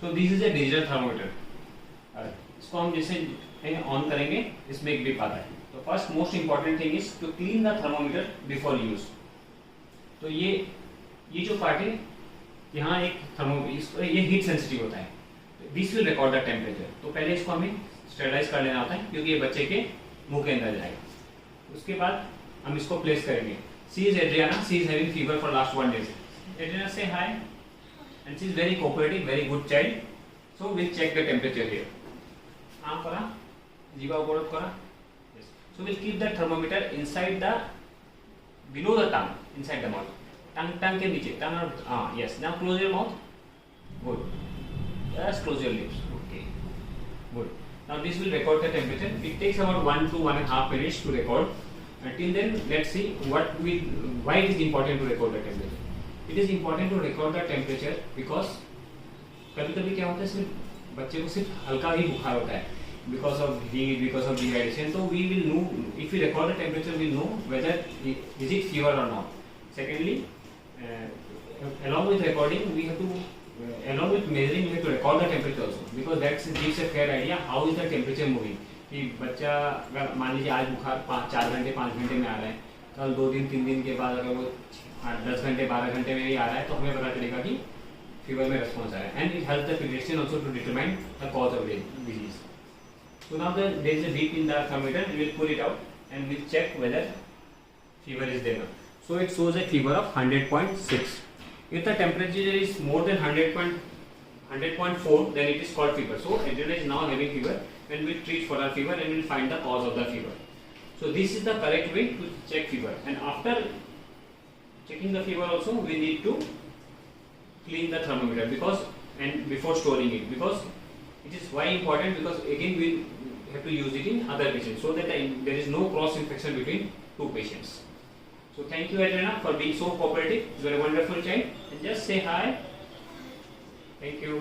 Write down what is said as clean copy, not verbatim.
तो this is a digital thermometer. इसको हम जैसे ऑन करेंगे, इसमें एक बिप आता है. तो first most important thing is to clean the thermometer before use. तो ये जो पार्ट है, यहाँ एक थर्मोमीटर, ये हीट सेंसिटिव होता है. This will record the temperature. तो पहले इसको हमें स्टेरलाइज कर लेना होता है, क्योंकि ये बच्चे के मुंह के अंदर जाएगा. उसके बाद हम इसको प्लेस करेंगे. She is Adriana, she is having fever for last 1 day. Adriana, say hi. And she is very cooperative, very good child. So we'll check the temperature here. Arm kara, jiva borot kara. Yes. So we'll keep the thermometer inside the, below the tongue, inside the mouth. Tongue ke niche, tongue or yes. Now close your mouth. Good. Just close your lips. Okay. Good. Now this will record the temperature. It takes about 1 to 1.5 minutes to record. Until then, let's see why it is important to record the temperature. It is important to record the temperature because कभी-कभी क्या होता है, सिर्फ बच्चे को सिर्फ हल्का ही बुखार होता है because of heat, because of dehydration. So we will know, if we record the temperature, we will know whether is it fever or not. Secondly, along with recording, we have to along with measuring, we have to record the temperature also, because that gives a fair idea how is the temperature moving. कि बच्चा अगर मान लीजिए आज बुखार 4 घंटे 5 घंटे में आ रहा है, कल 2 दिन 3 दिन के बाद अगर वो 10 घंटे 12 घंटे में भी आ रहा है, तो हमें पता चलेगा कि फीवर में रिस्पॉन्स आ रहा है. And it helps the paediatrician also to determine the cause of disease. So now there is a beep in the thermometer. We will pull it out and we check whether fever is there. So it shows a fever of 100.6. if the temperature is more than 100.4, then it is called fever. So Adriana is now having fever, and we treat for her fever and we will find the cause of the fever. So this is the correct way to check fever. And after checking the fever also, we need to clean the thermometer before storing it, because it is why important, because again we have to use it in other patients, so that there is no cross infection between two patients. So thank you, Adriana, for being so cooperative. You are a wonderful child. And just say hi. Thank you.